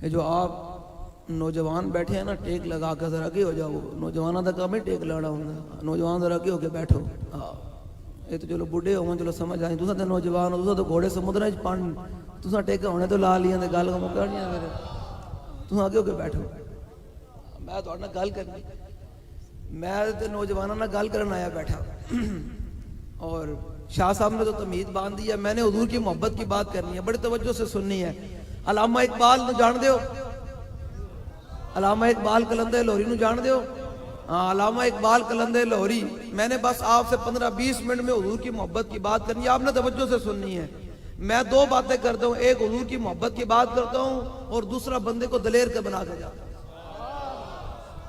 یہ جو آپ نوجوان بیٹھے ہیں نا ٹیک لگا کے ذرا اگے ہو جاؤ. نوجوانوں کا کام ہے ٹیک لانا ہوں. نوجوان ذرا اگے ہو کے بیٹھو. ہاں یہ تو چلو بڑھے ہو چلو سمجھ آئی. تو نوجوان ہو تو گھوڑے سمندر پان تو ٹیکا ہونے تو لا لیا گل کا موقع نہیں ہے میرے. تو اگے ہو کے بیٹھو. میں تو گل کرنی میں نوجوانوں نے گل کرنا آیا بیٹھا. اور شاہ صاحب نے تو تمہید باندھ دی ہے. میں نے حضور کی محبت کی بات کرنی ہے, بڑی توجہ سے سننی ہے. علامہ اقبال نو جان دیو, علامہ اقبال کلندر لاہوری نو جان دیو. ہاں علامہ اقبال کلندر لاہوری. میں نے بس آپ سے 15-20 منٹ میں حضور کی محبت کی بات کرنی ہے, آپ نے توجہ سے سننی ہے. میں دو باتیں کرتا ہوں, ایک حضور کی محبت کی بات کرتا ہوں اور دوسرا بندے کو دلیر کے بنا کے جاتا ہوں.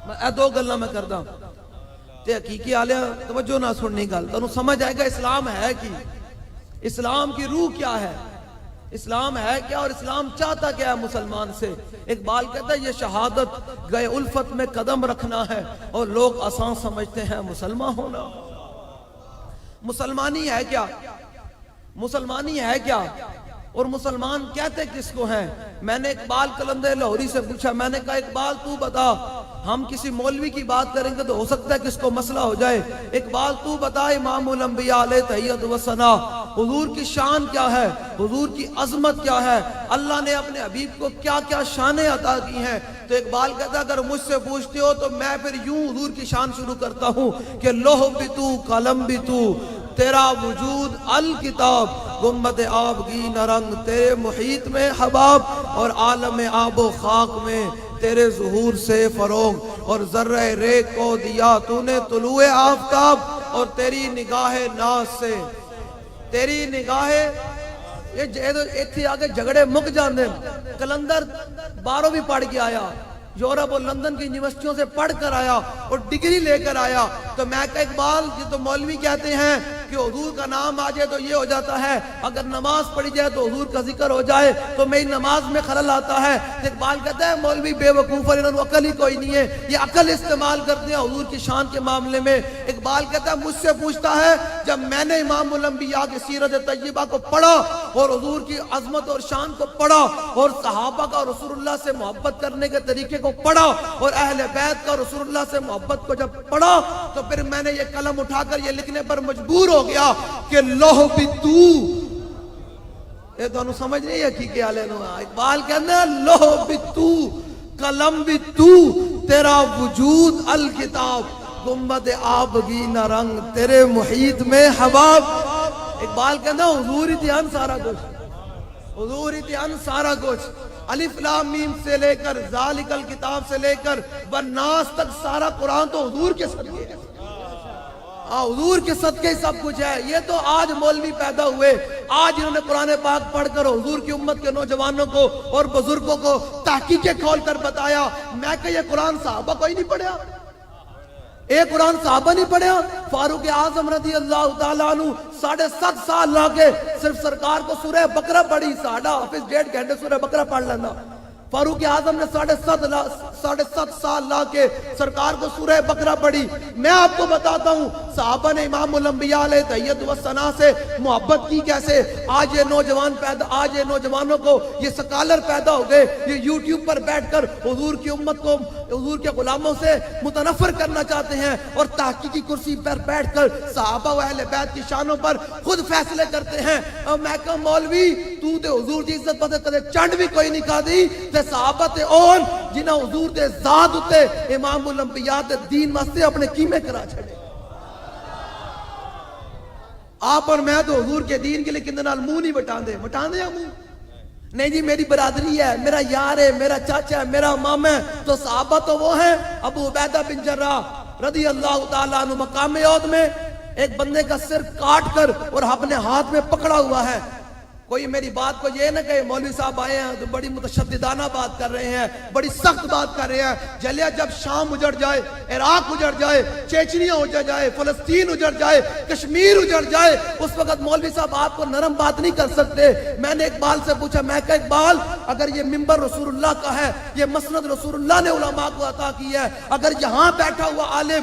میں دو گلاں میں کرتا ہوں. تے حقیقی آلیاں توجہ نہ سننی گل تانوں سمجھ آئے گا اسلام ہے کی, اسلام کی روح کیا ہے, اسلام ہے کیا اور اسلام چاہتا کیا ہے مسلمان سے. اقبال کہتا ہے یہ شہادت گئے الفت میں قدم رکھنا ہے اور لوگ آسان سمجھتے ہیں مسلمان ہونا. مسلمانی ہے کیا, مسلمانی ہے کیا اور مسلمان کہتے کس کو ہیں. میں نے اقبال کلندر لاہوری سے پوچھا, میں نے کہا اقبال تو بتا, ہم کسی مولوی کی بات کریں گے تو ہو سکتا ہے کس کو مسئلہ ہو جائے. اقبال تو بتا امام الانبیاء علیہ تحیت و ثنا, حضور کی شان کیا ہے, حضور کی عظمت کیا ہے, اللہ نے اپنے حبیب کو کیا کیا شانیں عطا کی ہیں. تو اقبال کہتا ہے اگر مجھ سے پوچھتے ہو تو میں پھر یوں حضور کی شان شروع کرتا ہوں کہ لوح بھی تو, قلم بھی تو, تیرا وجود الکتاب, گنبد آبگی نرنگ تیرے محیط میں حباب, اور عالم آب و خاک میں تیرے ظہور سے فروغ, اور ذرہ ریگ کو دیا تو نے طلوع آفتاب, اور تیری نگاہ ناز سے, تیری نگاہ یہ تھی آگے جھگڑے مک جاندے. کلندر 12ویں پڑھ کے آیا, یورپ اور لندن کی یونیورسٹیوں سے پڑھ کر آیا اور ڈگری لے کر آیا. تو میں کہا اقبال یہ تو مولوی کہتے ہیں کہ حضور کا نام آ جائے تو یہ ہو جاتا ہے, اگر نماز پڑھی جائے تو حضور کا ذکر ہو جائے تو میری نماز میں خلل آتا ہے. اقبال کہتا ہے مولوی بے وقوف اور انہوں نے عقل ہی کوئی نہیں ہے, یہ عقل استعمال کرتے ہیں حضور کی شان کے معاملے میں. اقبال کہتا ہے مجھ سے پوچھتا ہے جب میں نے امام الانبیاء کی سیرت طیبہ کو پڑھا اور حضور کی عظمت اور شان کو پڑھا اور صحابہ کا رسول اللہ سے محبت کرنے کے طریقے کو پڑھا اور اہل بیت کا رسول اللہ سے محبت کو جب پڑھا تو پھر میں نے یہ قلم اٹھا کر یہ لکھنے پر مجبور ہو گیا کہ لوح بھی تو, یہ تو انہوں سمجھ نہیں ہے کی آلے نو. اقبال کہنا لوح بھی تو, قلم بھی تو, تیرا وجود الکتاب, گنبد آبگی نرنگ تیرے محیط میں حباب. اقبال کہنا حضور ہی دھیان سارا کچھ, حضور ہی دھیان سارا کچھ. الف لام میم سے لے کر ذالک الکتاب سے لے کر والناس تک سارا قرآن تو حضور کے صدقے ہے, حضور کے صدقے سب کچھ ہے. یہ تو آج مولوی پیدا ہوئے, آج انہوں نے قرآن پاک پڑھ کر حضور کی امت کے نوجوانوں کو اور بزرگوں کو تحقیقیں کھول کر بتایا. میں کہ یہ قرآن صحابہ کوئی نہیں پڑھا, ایک قرآن صحابہ نہیں پڑھا. فاروق اعظم رضی اللہ تعالیٰ عنہ 7.5 سال لا کے صرف سرکار کو سورہ بقرہ پڑھی, ساڑھا حافظ 1.5 گھنٹے سورہ بقرہ پڑھ لینا. فاروق اعظم نے 7.5 سال لا کے سرکار کو سورہ بقرہ پڑھی. میں آپ کو بتاتا ہوں صحابہ نے امام الانبیاء علیہ تحیت و ثنا سے محبت کی کیسے. آج یہ نوجوان آج یہ نوجوانوں کو یہ سکالر پیدا ہو گئے, یہ یوٹیوب پر بیٹھ کر حضور کی امت کو حضور کے غلاموں سے متنفر کرنا چاہتے ہیں اور تحقیقی کرسی پر بیٹھ کر صحابہ و اہل بیت کی شانوں پر خود فیصلے کرتے ہیں. اور میں کہا مولوی تو تے حضور کی عزت پتے کدے چنڈ بھی کوئی نہیں کھا دی تے صحابہ تے اون جنہاں حضور دے ذات اتے امام الانبیاء تے دین واسطے اپنے قیمے کرا چھڑے. آپ اور میں تو حضور کے دین کے لیے کندے نال منہ نہیں وٹان دے منہ نہیں جی میری برادری ہے, میرا یار ہے, میرا چاچا ہے, میرا ماما ہے. تو صحابہ تو وہ ہیں ابو عبیدہ بن جراح رضی اللہ تعالیٰ عنہ مقام عہد میں ایک بندے کا سر کاٹ کر اور اپنے ہاتھ میں پکڑا ہوا ہے. کوئی میری بات کو یہ نہ کہے مولوی صاحب آئے ہیں تو بڑی متشددانہ بات کر رہے ہیں, بڑی سخت بات کر رہے ہیں. جلیا جب شام اجڑ جائے, عراق اجڑ جائے, چیچنیا اجڑ جائے, فلسطین اجڑ جائے, کشمیر اجڑ جائے, اس وقت مولوی صاحب آپ کو نرم بات نہیں کر سکتے. میں نے اقبال سے پوچھا, میں کہا اقبال اگر یہ منبر رسول اللہ کا ہے, یہ مسند رسول اللہ نے علماء کو عطا کی ہے, اگر یہاں بیٹھا ہوا عالم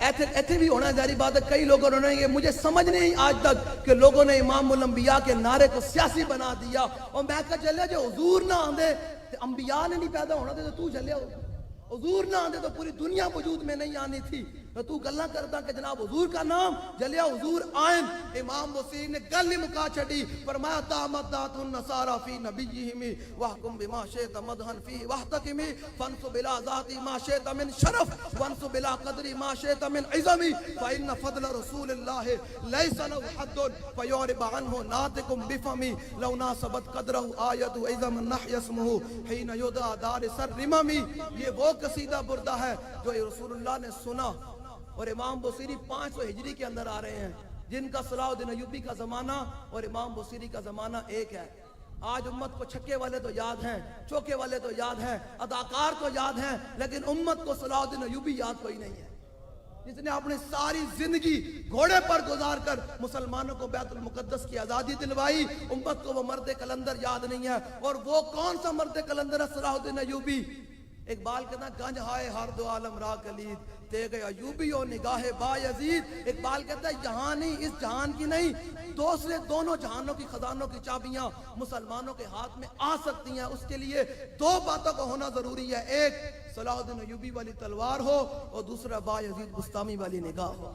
ایتھے بھی ہونا ظاہری بات ہے. کئی لوگوں نے یہ مجھے سمجھ نہیں آج تک کہ لوگوں نے امام الانبیاء کے نعرے کو سیاسی بنا دیا. اور میں کہا چلے جو حضور نہ آندے تے انبیاء نے نہیں پیدا ہونا تے تو چلے حضور نہ آندے تو پوری دنیا وجود میں نہیں آنی تھی. تو گلہ کرتا کہ جناب حضور کا نام جلیا حضور آئین. امام حسین نے گل نہیں مکا چھڑی. فرمایا تامدات النصارى فی نبیہم وحکم بما شئت مدحن فی وحتکم فانصب الى ذات ما شئت من شرف وانصب الى قدر ما شئت من عظم فإن فضل رسول اللہ لیس له حد فیعرب عنہ ناطق بفم لو ناسبت قدرہ آیت عظم نحی اسمہ حین یدعى دار سر رمم. یہ وہ قصیدہ بردہ ہے جو رسول اللہ نے سنا. اور امام بصیری 500 ہجری کے اندر آ رہے ہیں جن کا صلاح الدین ایوبی کا زمانہ اور امام بصیری کا زمانہ ایک ہے. آج امت کو چھکے والے تو یاد ہیں, چوکے والے تو یاد ہیں, اداکار تو یاد ہیں, لیکن امت کو صلاح الدین ایوبی یاد کوئی نہیں ہے جس نے اپنی ساری زندگی گھوڑے پر گزار کر مسلمانوں کو بیت المقدس کی آزادی دلوائی. امت کو وہ مرد کلندر یاد نہیں ہے. اور وہ کون سا مرد کلندر ہے صلاح الدین ایوبی؟ اقبال کہتا ہے گنج ہائے ہر دو عالم را کلید تیغ ایوبی و نگاہ با یزید. اقبال کہتا ہے یہاں نہیں, اس جہان کی نہیں, دوسرے دونوں جہانوں کی خزانوں کی چابیاں مسلمانوں کے ہاتھ میں آ سکتی ہیں. اس کے لیے دو باتوں کو ہونا ضروری ہے. ایک صلاح الدین ایوبی والی تلوار ہو اور دوسرا با یزید بستامی والی نگاہ ہو.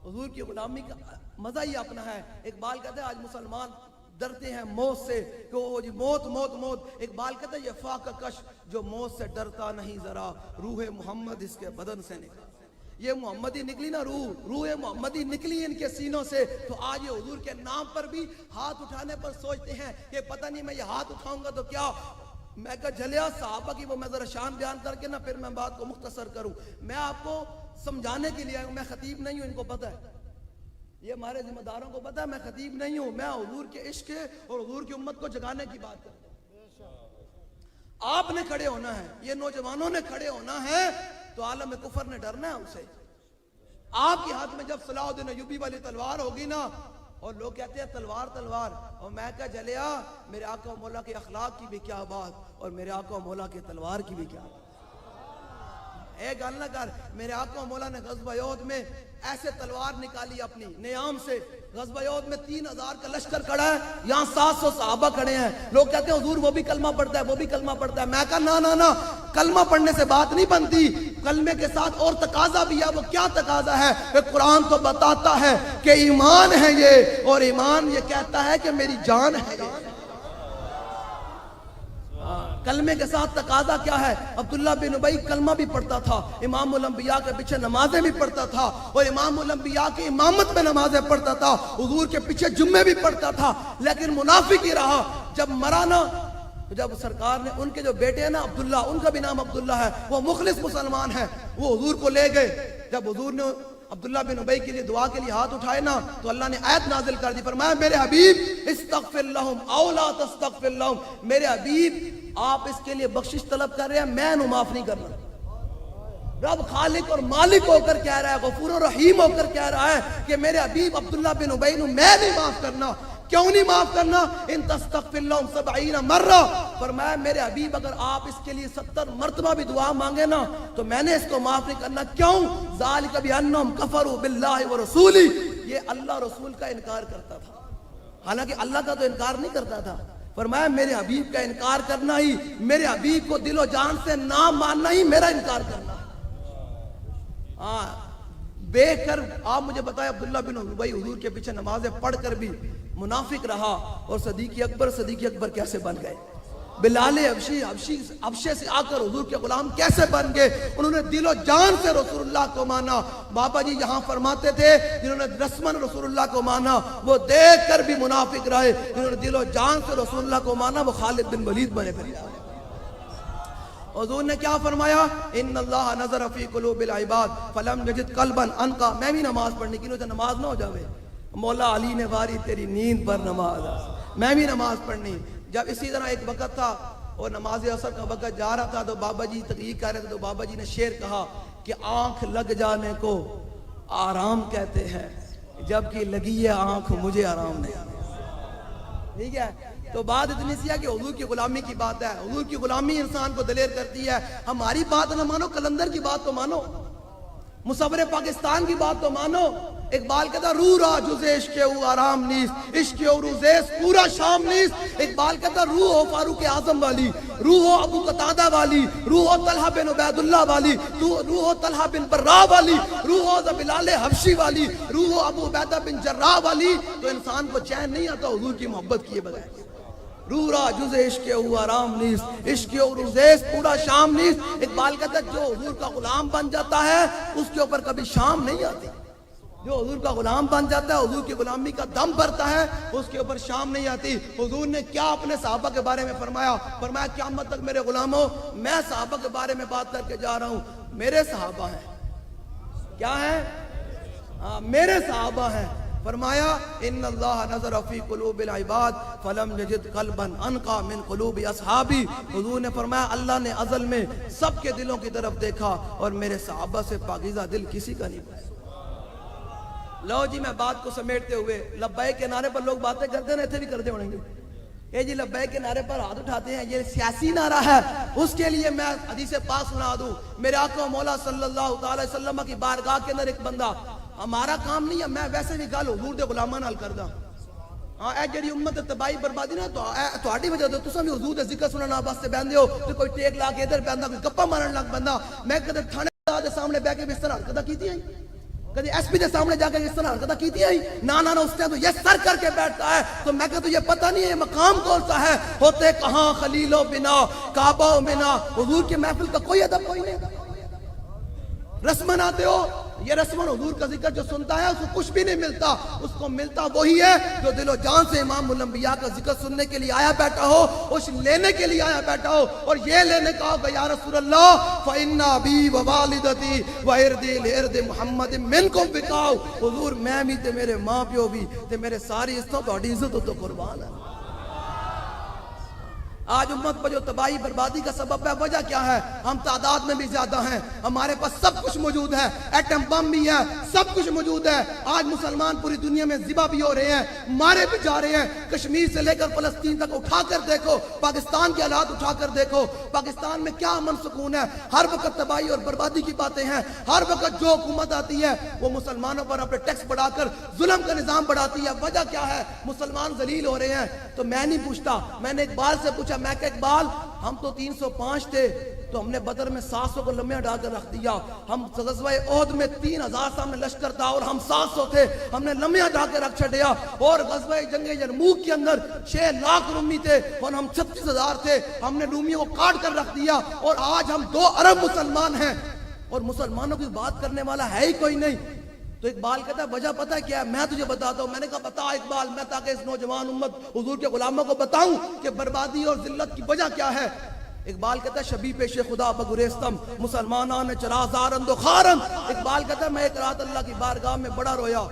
حضور کی غلامی کا مزہ ہی اپنا ہے. اقبال کہتا ہے آج مسلمان ڈرتے ہیں موت سے کہ وہ جی موت موت موت. اقبال کہتا ہے یہ فاقہ کش جو موت سے ڈرتا نہیں ذرا روح محمد اس کے بدن سے نکلا. یہ محمدی نکلی نا, روح محمدی نکلی ان کے سینوں سے. تو آج یہ حضور کے نام پر بھی ہاتھ اٹھانے پر سوچتے ہیں کہ پتہ نہیں میں یہ ہاتھ اٹھاؤں گا تو کیا. میں کہا جلیا صحابہ کی وہ میں ذرا شان بیان کر کے نا پھر میں بات کو مختصر کروں. میں آپ کو سمجھانے کے لیے آیا ہوں, میں خطیب نہیں ہوں, ان کو پتہ ہے, یہ ہمارے ذمہ داروں کو پتہ ہے میں خطیب نہیں ہوں. میں حضور کے عشق اور حضور کی امت کو جگانے کی بات کرتا ہوں. آپ نے کھڑے ہونا ہے, یہ نوجوانوں نے کھڑے ہونا ہے, تو عالم کفر نے ڈرنا ہے ہم سے. آپ کے ہاتھ میں جب صلاح الدین ایوبی والی تلوار ہوگی نا, اور لوگ کہتے ہیں تلوار تلوار, اور میں کہا جلیا میرے آقا و مولا کے اخلاق کی بھی کیا بات اور میرے آقا و مولا کے تلوار کی بھی کیا بات. ایک گل نہ کر, میرے آقا و مولا نے غزوہ احد میں ایسے تلوار نکالی اپنی نیام سے. غزوہ احد میں 3000 کا لشکر کھڑا ہے, یہاں 700 صحابہ کھڑے ہیں. لوگ کہتے ہیں حضور وہ بھی کلمہ پڑھتا ہے, وہ بھی کلمہ پڑھتا ہے. میں کہا نا, کلمہ پڑھنے سے بات نہیں بنتی, کلمے کے ساتھ اور تقاضا بھی ہے. وہ کیا تقاضا ہے؟ کہ قرآن تو بتاتا ہے کہ ایمان ہے یہ, اور ایمان یہ کہتا ہے کہ میری جان ہے یہ. کلمے کے ساتھ تقاضا کیا ہے؟ عبداللہ بن ابی کلمہ بھی پڑھتا تھا, امام الانبیاء کے پیچھے نمازیں بھی پڑھتا تھا, اور امام الانبیاء کی امامت میں نمازیں پڑھتا تھا, حضور کے پیچھے جمعے بھی پڑھتا تھا, لیکن منافق ہی رہا. جب مرا نا, جب سرکار نے ان کے جو بیٹے ہیں نا عبداللہ, ان کا بھی نام عبداللہ ہے, وہ مخلص مسلمان ہیں, وہ حضور کو لے گئے. جب حضور نے عبداللہ بن ابی کے لیے دعا کے لیے ہاتھ اٹھائے نا, تو اللہ نے آیت نازل کر دی. فرمایا میرے حبیب استغفر لہم او لا تستغفر لہم, میرے حبیب آپ اس کے لیے بخشش طلب کر رہے ہیں, میں انہوں معاف نہیں کرنا. رب خالق اور مالک ہو کر کہہ رہا ہے, غفور و رحیم ہو کر کہہ رہا ہے کہ میرے حبیب عبداللہ بن ابی نو میں نہیں معاف کرنا. کیوں نہیں معاف کرنا؟ ان تستغفر لہم 70 مرہ, فرمایا میرے حبیب اگر آپ اس کے لیے 70 مرتبہ بھی دعا مانگے نا تو میں نے اس کو معاف نہیں کرنا. کیوں؟ ذالک بانہم کفروا باللہ ورسولہ, یہ اللہ رسول کا انکار کرتا تھا, حالانکہ اللہ کا تو انکار نہیں کرتا تھا. فرمایا میرے حبیب کا انکار کرنا ہی, میرے حبیب کو دل و جان سے نہ ماننا ہی میرا انکار کرنا. بے کر آپ مجھے بتائیں, عبداللہ بن ابی حضور کے پیچھے نمازیں پڑھ کر بھی منافق رہا, اور صدیق اکبر کیسے بن گئے؟ بلال حبشے سے آ کر حضور کے غلام کیسے بن گئے؟ انہوں نے دل و جان سے رسول اللہ کو مانا. بابا جی یہاں فرماتے تھے جنہوں نے رسمن رسول اللہ کو مانا وہ دیکھ کر بھی منافق رہے, جنہوں نے دل و جان سے رسول اللہ کو مانا وہ خالد بن ولید بنے پھر. حضور نے کیا فرمایا؟ ان اللہ نظر فی قلوب العباد فلم یجد قلبا انقا. میں بھی نماز پڑھنے کی, نو نماز نہ ہو جاوے, مولا علی نے واری تیری نیند پر نماز, میں بھی نماز پڑھنی. جب اسی طرح ایک وقت تھا اور نماز عصر کا وقت جا رہا تھا تو بابا جی تقریر کر رہے تھے, تو بابا جی نے شعر کہا کہ آنکھ لگ جانے کو آرام کہتے ہیں, جبکہ لگی ہے آنکھ مجھے آرام نہیں. ٹھیک ہے, تو بات اتنی سی ہے کہ حضور کی غلامی کی بات ہے. حضور کی غلامی انسان کو دلیر کرتی ہے. ہماری بات نہ مانو, کلندر کی بات تو مانو, مصور پاکستان کی بات تو مانو. اقبال کہتا روح را جز عشق او آرام نیست, عشق او روزیس پورا شام نیست. اقبال کہتا روح ہو فاروق اعظم والی, روح ہو ابو قتادہ والی, روح ہو طلحہ بن عبید اللہ والی, روح ہو طلحہ بن براء والی, روح ہو بلال حبشی والی, روح ہو ابو عبیدہ بن جراح والی, تو انسان کو چین نہیں آتا حضور کی محبت کیے بغیر. روح را جز عشق او آرام نیست, عشق او روزیس پورا شام نیست. اقبال کہتا جو حضور کا غلام بن جاتا ہے اس کے اوپر کبھی شام نہیں آتی. جو حضور کا غلام بن جاتا ہے, حضور کی غلامی کا دم بھرتا ہے, اس کے اوپر شام نہیں آتی. حضور نے کیا اپنے صحابہ کے بارے میں فرمایا؟ فرمایا قیامت تک میرے غلاموں, میں صحابہ کے بارے میں بات کر کے جا رہا ہوں, میرے صحابہ ہیں. کیا ہیں؟ میرے صحابہ ہیں. فرمایا ان اللہ نظر فی قلوب العباد فلم یجد قلبا انقی من قلوب اصحابی. حضور نے فرمایا اللہ نے ازل میں سب کے دلوں کی طرف دیکھا اور میرے صحابہ سے پاکیزہ دل کسی کا نہیں پایا. لو جی میں بات کو سمیٹتے ہوئے, لبیک کے نعرے پر لوگ باتیں کرتے ہیں, ایسے بھی کرتے ہوئیں گے. اے جی لبیک کے نعرے پر ہاتھ اٹھاتے ہیں, یہ سیاسی نعرہ ہے. اس کے لیے میں حدیث پاک سنا دوں. میرے آقا و مولا صلی اللہ تعالی وسلم کی بارگاہ کے اندر ایک بندہ, ہمارا کام نہیں ہے, میں ویسے بھی گل حضور دے غلاماں نال کردا. ہاں اے جڑی امت تباہی بربادی نا تہاڈی وجہ تو تساں بھی حضور دے ذکر سنن واسطے بیندے ہو, تے کوئی ٹیک لا کے ادھر بیندا, کوئی گپا مارن لگ بندہ. میں کدے تھانے دے سامنے بیٹھ کے اس طرح حرکتاں کیتی ہیں, کدی ایس پی دے سامنے جا کے اس طرح حرکتاں کیتی ہیں؟ نا اس نے تو یہ سر کر کے بیٹھتا ہے. تو میں کہتا ہوں یہ پتہ نہیں ہے یہ مقام کون سا ہے. ہوتے کہاں خلیل و بنا کعبہ و منا. حضور کی محفل کا کوئی ادب کوئی نہیں. رسمن آتے ہو, یہ رسمن حضور کا ذکر جو سنتا ہے اس کو کچھ بھی نہیں ملتا. اس کو ملتا وہی ہے جو دل و جان سے امام الانبیاء کا ذکر سننے کے لیے آیا بیٹھا ہو, اس لینے کے لیے آیا بیٹھا ہو, اور یہ لینے کا ہوگا یا رسول اللہ فَإِنَّ أَبِي وَوَالِدَتِي وَإِرْدِي لِإِرْدِ مُحَمَّدٍ مِنْكُمْ بِقَاؤ. حضور میں بھی تے میرے ماں پیو بھی تے میرے ساری عزتوں تہاڈی عزت تو قربان ہے. آج امت پر جو تباہی بربادی کا سبب ہے, وجہ کیا ہے؟ ہم تعداد میں بھی زیادہ ہیں, ہمارے پاس سب کچھ موجود ہے, ایٹم بم بھی ہے, سب کچھ موجود ہے. آج مسلمان پوری دنیا میں ذبح بھی ہو رہے ہیں, مارے بھی جا رہے ہیں. کشمیر سے لے کر فلسطین تک اٹھا کر دیکھو, پاکستان کے حالات اٹھا کر دیکھو. پاکستان میں کیا امن سکون ہے؟ ہر وقت تباہی اور بربادی کی باتیں ہیں. ہر وقت جو حکومت آتی ہے وہ مسلمانوں پر اپنے ٹیکس بڑھا کر ظلم کا نظام بڑھاتی ہے. وجہ کیا ہے؟ مسلمان ذلیل ہو رہے ہیں. تو میں نہیں پوچھتا, میں نے اقبال سے پوچھا, میں کہ اقبال ہم تو 305 تھے, تو ہم نے بدر میں 700 کو لمحے اٹھا کر رکھ دیا. ہم غزوہ احد میں 3000 سامنے لشکر تھا اور ہم 700 تھے, ہم نے لمحے اٹھا کے رکھ چھڑیا. اور غزوہ جنگ یرموک کے اندر 6 لاکھ رومی تھے اور ہم 36,000 تھے, ہم نے رومیوں کو کاٹ کر رکھ دیا. اور آج ہم 2 ارب مسلمان ہیں اور مسلمانوں کی بات کرنے والا ہے ہی کوئی نہیں. تو اقبال کہتا ہے وجہ پتہ کیا ہے؟ میں تجھے بتاتا ہوں. میں نے کہا بتا اقبال, میں تاکہ اس نوجوان امت حضور کے غلاموں کو بتاؤں کہ بربادی اور ذلت کی وجہ کیا ہے. اقبال کہتا ہے شبی پیش خدا بگریستم مسلمانان چرازارند و خارند. اقبال کہتا ہے میں ایک رات اللہ کی بارگاہ میں بڑا رویا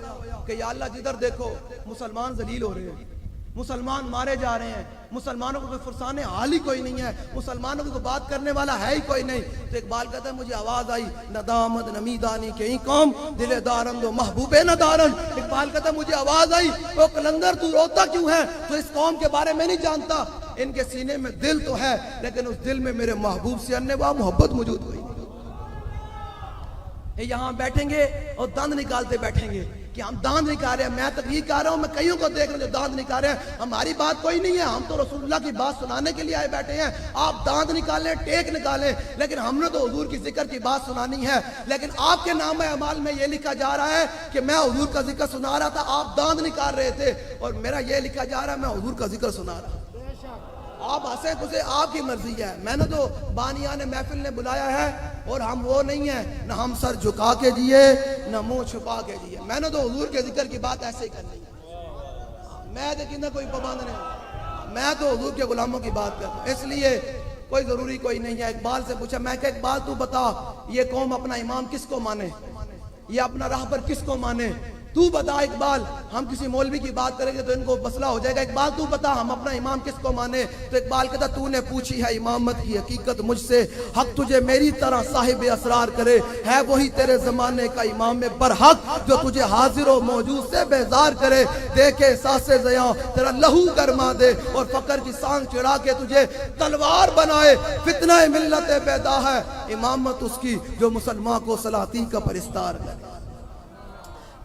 کہ یا اللہ جدھر دیکھو مسلمان ذلیل ہو رہے ہیں, مسلمان مارے جا رہے ہیں, مسلمانوں کو کوئی فرسانے حال ہی کوئی نہیں ہے, مسلمانوں کو کوئی بات کرنے والا ہے ہی کوئی نہیں. تو اقبال کہتا ہے مجھے آواز آئی ندامت نمیدانی کہیں قوم دل دارند و محبوب ندارند. اقبال کہتا ہے مجھے آواز آئی او کلندر تو روتا کیوں ہے؟ تو اس قوم کے بارے میں نہیں جانتا, ان کے سینے میں دل تو ہے لیکن اس دل میں میرے محبوب سے انواع محبت موجود ہوئی. یہاں بیٹھیں گے اور دند نکالتے بیٹھیں گے کہ ہم داند نکال رہے ہیں. میں تقریر کر رہا ہوں, میں کئیوں کو دیکھ رہا ہوں جو داند نکال رہے ہیں. ہماری بات کوئی نہیں ہے, ہم تو رسول اللہ کی بات سنانے کے لیے آئے بیٹھے ہیں. آپ داند نکالیں, ٹیک نکالیں, لیکن ہم نے تو حضور کی ذکر کی بات سنانی ہے. لیکن آپ کے نام اعمال میں یہ لکھا جا رہا ہے کہ میں حضور کا ذکر سنا رہا تھا, آپ داند نکال رہے تھے, اور میرا یہ لکھا جا رہا ہے میں حضور کا ذکر سنا رہا ہوں. آپ ہنسیں کسے, آپ کی مرضی ہے. میں نے تو بانیان محفل نے بلایا ہے اور ہم وہ نہیں ہیں, نہ ہم سر جھکا کے جیے نہ منہ چھپا کے جیے. میں نے تو حضور کے ذکر کی بات ایسے ہی کرنی ہے. میں تو کہنا کوئی پابند نہیں, میں تو حضور کے غلاموں کی بات کرتا ہوں. اس لیے کوئی ضروری کوئی نہیں ہے. اقبال سے پوچھا, میں کہ اقبال تو بتا یہ قوم اپنا امام کس کو مانے, یہ اپنا راہبر کس کو مانے؟ تو بتا اقبال، ہم کسی مولوی کی بات کریں گے تو ان کو مسئلہ ہو جائے گا، اقبال تو بتا ہم اپنا امام کس کو مانے؟ تو اقبال کہتا تو نے پوچھی ہے امامت کی حقیقت مجھ سے، حق تجھے میری طرح صاحب اسرار کرے، ہے وہی تیرے زمانے کا امام برحق جو تجھے حاضر و موجود سے بیزار کرے، دیکھے احساس زیاں تیرا لہو گرما دے، اور فقر کی سانگ چڑھا کے تجھے تلوار بنائے، فتنہ ملت پیدا ہے امامت اس کی جو مسلمان کو سلاطین کا پرستار کرے۔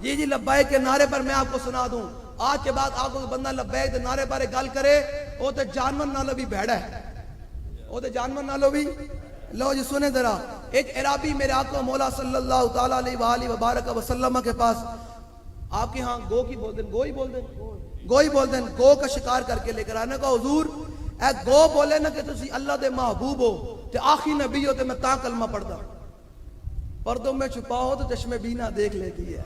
جی لبیک کے نعرے پر میں آپ کو سنا دوں، آج کے بعد آپ کو بندہ لبیک دے نعرے پر گل کرے وہ تے جانور نالو بھی بھیڑا ہے، وہ تے جانور نالو بھی۔ لو جی سنیں ذرا، ایک عرابی میرے آقا مولا صلی اللہ تعالیٰ علیہ وآلہ وبارک وسلم کے پاس، آپ کے ہاں گو کی بول دیں، گوئی بول دیں، گوئی بول دیں، گو کا شکار کر کے لے کر آنے کا حضور اے گو بولے نا کہ تسی اللہ دے محبوب ہو تے آخری نبی ہو تے میں تاں کلمہ پڑھدا، پردوں میں چھپا ہو تو چشم بینا دیکھ لیتی ہے۔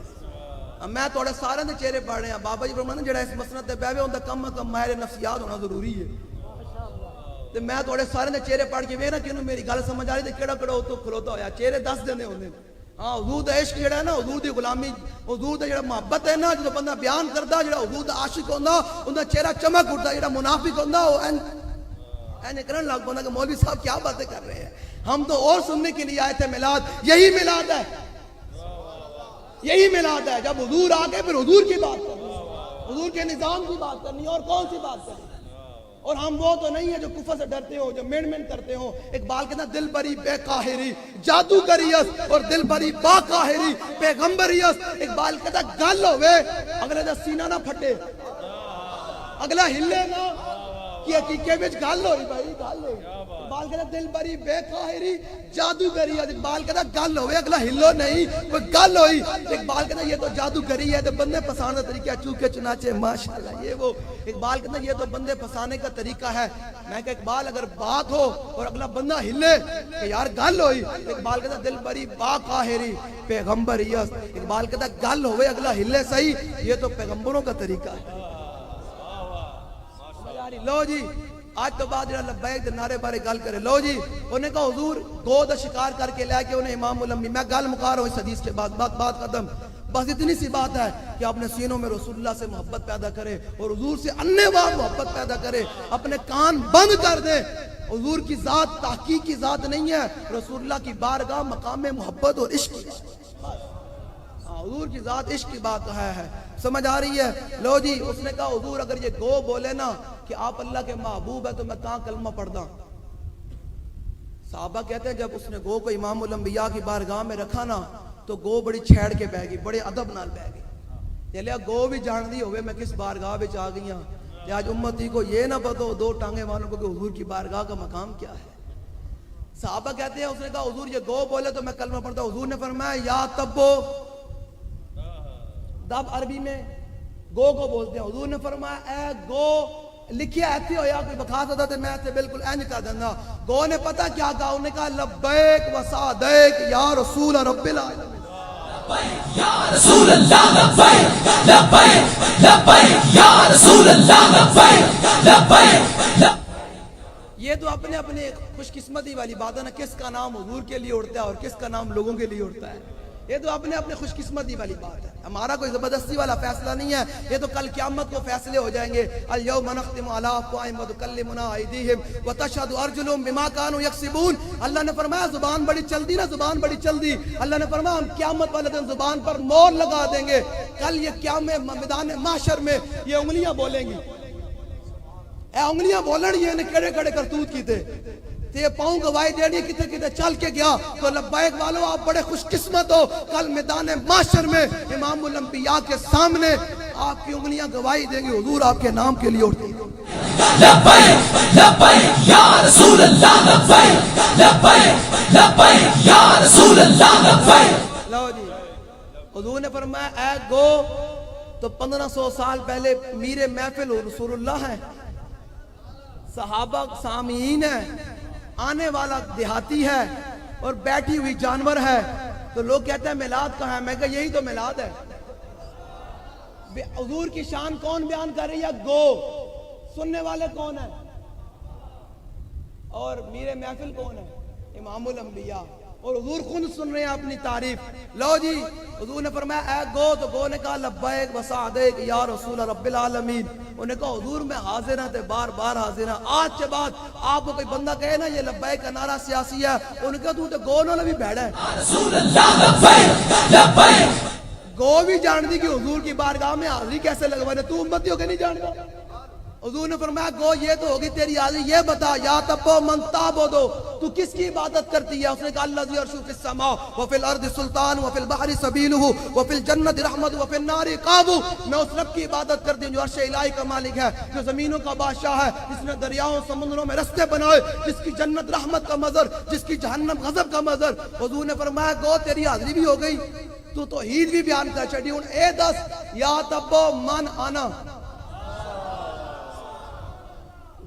میں توڑے سارے دے چہرے پڑھ رہے ہیں، بابا جی فرماتے ہیں جڑا اس مسند تے بیٹھے ہوندا کم کم ماہر نفسیات ہونا ضروری ہے، تے میں توڑے سارے دے چہرے پڑھ کے ویکھنا کینوں میری گل سمجھ آ رہی تے کیڑا کیڑا اوتوں کھلوتا ہویا، چہرے دس دینے ہوندے۔ ہاں حضور دا عشق جڑا ہے نا، حضور دی غلامی، حضور دا جڑا محبت ہے نا، جدوں بندہ بیان کردا جڑا حضور دا عاشق ہوندا اوندا چہرہ چمک اٹھدا، جڑا منافق ہوندا او این کرن لگ پوندا کہ مولوی صاحب کیا باتیں کر رہے ہیں، ہم تو اور سننے کے لیے آئے تھے میلاد۔ یہی میلاد ہے، یہی میلاد ہے، جب حضور آگے پھر حضور کی بات کرنی، حضور کے نظام کی بات کرنی، اور کون سی بات کرنی۔ اور ہم وہ تو نہیں ہیں جو کفر سے ڈرتے ہو، جو مین مین کرتے ہو۔ اقبال کہتا دل بری بے قاہری جادوگریس اور دل بری با قاہری پیغمبریس۔ اقبال کہتا گل ہوئے اگلے دا سینہ نہ پھٹے، اگلا ہلے نا، کہ حقیقے وچ گل ہوئی بھائی، گل ہوئی۔ اقبال کہتا دل بری بے قاہری جادوگری ہے، اقبال کہتا گل ہوئے اگلا ہلو نہیں، کوئی گل ہوئی۔ اقبال کہتا یہ تو جادوگری ہے، تو بندے پھسانے کا طریقہ ہے، چوکے چناچے ماشاءاللہ یہ وہ۔ اقبال کہتا یہ تو بندے پھسانے کا طریقہ ہے۔ میں کہ اقبال اگر بات ہو اور اگلا بندہ ہلے کہ یار گل ہوئی، اقبال کہتا دل بری با قاہری پیغمبریت۔ اقبال کہتا گل ہوئے اگلا ہلے صحیح، یہ تو پیغمبروں کا طریقہ ہے۔ لو جی آج تو بعد جڑا لبیک دے نعرے بارے گل کرے، لو جی انہیں کہا حضور گو دا شکار کر کے لے کے انہیں امام الانبیاء، میں گل مکا رہا ہوں اس حدیث کے بعد، بات ختم۔ بس اتنی سی بات ہے کہ اپنے سینوں میں رسول اللہ سے محبت پیدا کرے اور حضور سے انواع محبت پیدا کرے، اپنے کان بند کر دے۔ حضور کی ذات تحقیق کی ذات نہیں ہے، رسول اللہ کی بارگاہ مقام محبت اور عشق کی، حضور کی ذات عشق کی بات ہے۔ سمجھ آ رہی ہے؟ لو جی اس نے کہا حضور اگر یہ گو بولے نا کہ آپ اللہ کے محبوب ہے تو میں تاں کلمہ پڑھدا۔ صحابہ کہتے ہیں جب اس نے گو کو امام الانبیاء کی بارگاہ میں رکھا نا تو گو بڑی چھیڑ کے بہ گئی، بڑے ادب نال بہ گئی۔ چلیا گو بھی جان دی ہوئے میں کس بارگاہ وچ آ گئی ہاں، آج امتی کو یہ نہ پتہ دو ٹانگے والوں کو کہ حضور کی بارگاہ کا مقام کیا ہے۔ صحابہ کہتے ہیں اس نے کہا حضور یہ گو بولے تو میں کلمہ پڑھتا۔ حضور نے فرمایا یا تبو، دب عربی میں گو کو بولتے ہیں۔ حضور نے فرمایا اے گو، لکھیا ایتھے ہویا کوئی بکھا سکتا تھے میں ایتھے بالکل اینج کر دینا۔ گو نے پتہ کیا کہا، انہوں نے کہا لبیک و سعدیک یا رسول رب العالمین، یا رسول اللہ لبیک لبیک لبیک یا رسول اللہ لبیک لبیک۔ یہ تو اپنے اپنے خوش قسمتی والی بات ہے نا، کس کا نام حضور کے لیے اڑتا ہے اور کس کا نام لوگوں کے لیے اڑتا ہے، یہ تو اپنے اپنے خوش قسمتی والی بات ہے۔ ہمارا کوئی زبردستی والا فیصلہ نہیں ہے، یہ تو کل قیامت کو فیصلے ہو جائیں گے۔ الیوم نختم علی افواہہم وتکلمنا ایدیہم وتشہد ارجلہم بما کانوا یکسبون۔ اللہ نے فرمایا زبان بڑی چلدی نا، زبان بڑی چلدی۔ اللہ نے فرمایا ہم قیامت والے دن زبان پر مور لگا دیں گے۔ کل یہ قیامت میدان محشر میں یہ انگلیاں بولیں گی، اے انگلیاں بولن یہ نے کڑے کڑے کرتوت کیتے تے یہ پاؤں گواہی دینی کتے کتے چل کے گیا۔ تو لبیک والو آپ بڑے خوش قسمت ہو، کل میدان محشر میں امام الانبیاء کے سامنے آپ کی انگلیاں گواہی دیں گی حضور آپ کے نام کے لیے اٹھتی۔ لبیک لبیک یا رسول اللہ لبیک لبیک لبیک یا رسول اللہ لبیک۔ لو جی حضور نے فرمایا اے گو، تو 1500 سال پہلے میر محفل رسول اللہ ہے، صحابہ سامعین ہے، آنے والا دیہاتی ہے اور بیٹھی ہوئی جانور ہے۔ تو لوگ کہتے ہیں میلاد کہاں ہے، میں کہا یہی تو میلاد ہے۔ حضور کی شان کون بیان کر رہی ہے؟ گو۔ سننے والے کون ہیں؟ اور میر محفل کون ہے؟ امام الانبیاء۔ اور حضور خود سن رہے ہیں اپنی تعریف. لو جی حضور نے فرمایا اے گو, تو گو نے کہا لبیک و سعدیک یا رسول رب العالمین. انہوں نے کہا حضور میں حاضر ہوں, بار بار حاضر ہوں. آج کے بعد آپ کو کوئی بندہ کہے نا یہ لبیک کا نعرہ سیاسی ہے, انہوں نے کہا تو گو نہ بھی بیٹھا ہے. رسول اللہ لبیک لبیک. گو بھی جان دی کہ حضور کی بارگاہ میں حاضری کیسے لگوانے, تو امتی ہو کے نہیں جانتا. حضور نے فرمایا گو یہ تو ہوگی تیری حاضری, یہ بتا یا تبو من تابو, تو کس کی عبادت کرتی ہے؟ اس نے کہا الذی یعرش فی السماء وفی الارض سلطان وفی البحر سبیلہ وفی الجنت رحمت وفی النار عقاب. میں اس رب کی عبادت کرتی ہوں جو عرش الہی کا مالک ہے, جو زمینوں کا بادشاہ ہے, جس نے دریاؤں سمندروں میں رستے بنائے, جس کی جنت رحمت کا مظہر, جس کی جہنم غضب کا مظہر. حضور نے فرمایا گو تیری حاضری بھی ہو گئی, تو توحید بھی بیان کر چڑی. ہوں اے دس یا تبو من آنا,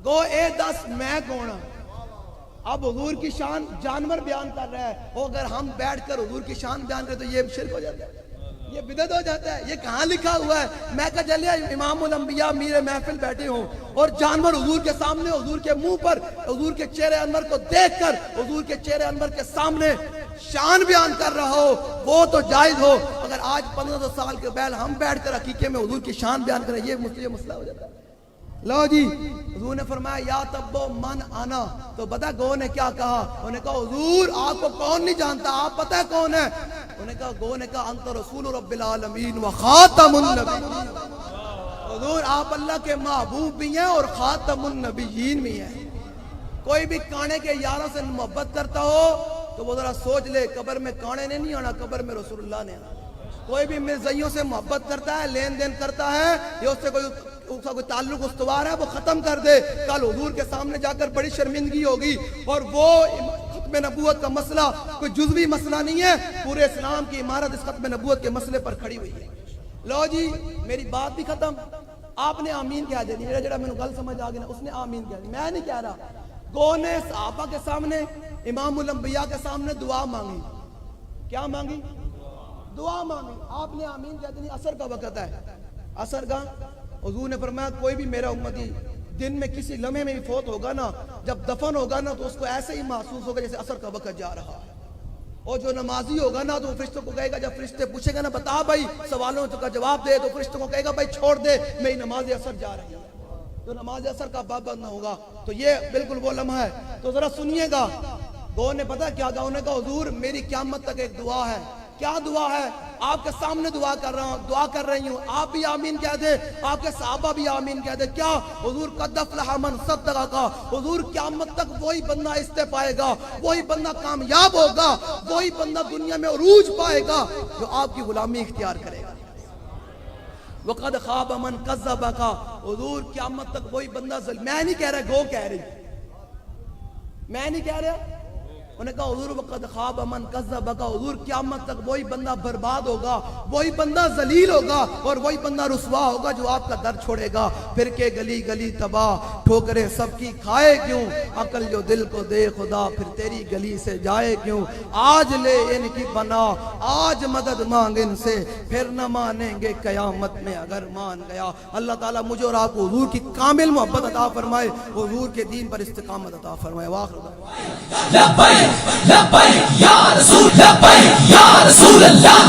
گو اے دس میں کون ہوں. اب حضور کی شان جانور بیان کر رہا ہے, اور اگر ہم بیٹھ کر حضور کی شان بیان کریں تو یہ شرک ہو جاتا ہے, یہ بدعت ہو جاتا ہے. یہ کہاں لکھا ہوا ہے؟ میں کہا چلے امام الانبیاء میر محفل بیٹھے ہوں اور جانور حضور کے سامنے, حضور کے منہ پر, حضور کے چہرے انور کو دیکھ کر حضور کے چہرے انور کے سامنے شان بیان کر رہا ہو, وہ تو جائز ہو. اگر آج 1500 سال کے بعد ہم بیٹھ کر حقیقے میں حضور کی شان بیان کریں, یہ مسئلہ ہو جاتا ہے. لو جی حضور نے فرمایا یا تبو من آنا, تو بتا گو نے کیا کہا؟ انہوں نے کہا حضور آپ کو کون نہیں جانتا, آپ پتہ ہے کون ہے؟ انہوں نے کہا گو نے کہا انت رسول رب العالمین و خاتم النبیین. حضور آپ اللہ کے محبوب بھی ہیں اور خاتم النبیین بھی ہیں. کوئی بھی کانے کے یاروں سے محبت کرتا ہو تو وہ ذرا سوچ لے, قبر میں کانے نے نہیں آنا, قبر میں رسول اللہ نے آنا. کوئی بھی مرزائیوں سے محبت کرتا ہے, لین دین کرتا ہے, یا اس سے کوئی تعلق استوار ہے, وہ ختم کر دے. کل حضور کے سامنے جا کر بڑی شرمندگی ہوگی. اور وہ ختم نبوت کا مسئلہ کوئی جزوی مسئلہ نہیں ہے, پورے اسلام کی عمارت اس ختم نبوت کے مسئلے پر کھڑی ہوئی ہے. لو جی میری بات بھی ختم. آپ نے آمین کہہ دینی, میرا جڑا میں نے گل سمجھ آ گئی نا, اس نے آمین کہہ دی, میں نہیں کہہ رہا. گو نے صحابہ کے سامنے, امام الانبیاء کے سامنے دعا مانگی. کیا مانگی؟ دعا مانگی. آپ نے آمین کہہ دینی. اثر کا وقت ہے, اثر کا. حضور نے فرمایا کوئی بھی میرا امتی دن میں کسی لمحے میں بھی فوت ہوگا نا, جب دفن ہوگا نا, تو اس کو ایسے ہی محسوس ہوگا جیسے اثر کا وقت جا رہا ہے. اور جو نمازی ہوگا نا, تو فرشتوں کو کہے گا, جب فرشتے پوچھے گا نا بتا بھائی سوالوں کا جواب دے, تو فرشتوں کو کہے گا بھائی چھوڑ دے, میری نماز اثر جا رہی ہے. تو نماز اثر کا پابند نہ ہوگا. تو یہ بالکل وہ لمحہ ہے. تو ذرا سنیے گا. گو نے پتا کیا کہا؟ انہوں نے کہا حضور میری قیامت تک ایک دعا ہے. کیا دعا ہے؟ آپ کے سامنے دعا کر رہا ہوں, دعا کر رہی ہوں, آپ بھی آمین کہہ دے, آپ کے صحابہ بھی آمین کہہ دے. کیا حضور؟ قد افلح من صدق کا. حضور قیامت تک وہی بندہ عزت پائے گا, وہی بندہ کامیاب ہوگا, وہی بندہ دنیا میں عروج پائے گا جو آپ کی غلامی اختیار کرے گا. وقد خاب من کذب کا. حضور قیامت تک وہی بندہ میں نہیں کہہ رہا, گو کہہ رہی, میں نہیں کہہ رہا. انہوں نے کہا حضور وقد خواب من کذب کا. حضور قیامت تک وہی بندہ برباد ہوگا, وہی بندہ ذلیل ہوگا, اور وہی بندہ رسوا ہوگا جو آپ کا در چھوڑے گا. پھر کے گلی گلی تباہ, ٹھوکریں سب کی کھائے کیوں, عقل جو دل کو دے خدا, پھر تیری گلی سے جائے کیوں. آج لے ان کی پناہ, آج مدد مانگ ان سے, پھر نہ مانیں گے قیامت میں اگر مان گیا. اللہ تعالیٰ مجھے اور آپ کو حضور کی کامل محبت عطا فرمائے, حضور کے دین پر استقامت عطا فرمائے. واخر لبیک لبیک یا رسول لبیک یا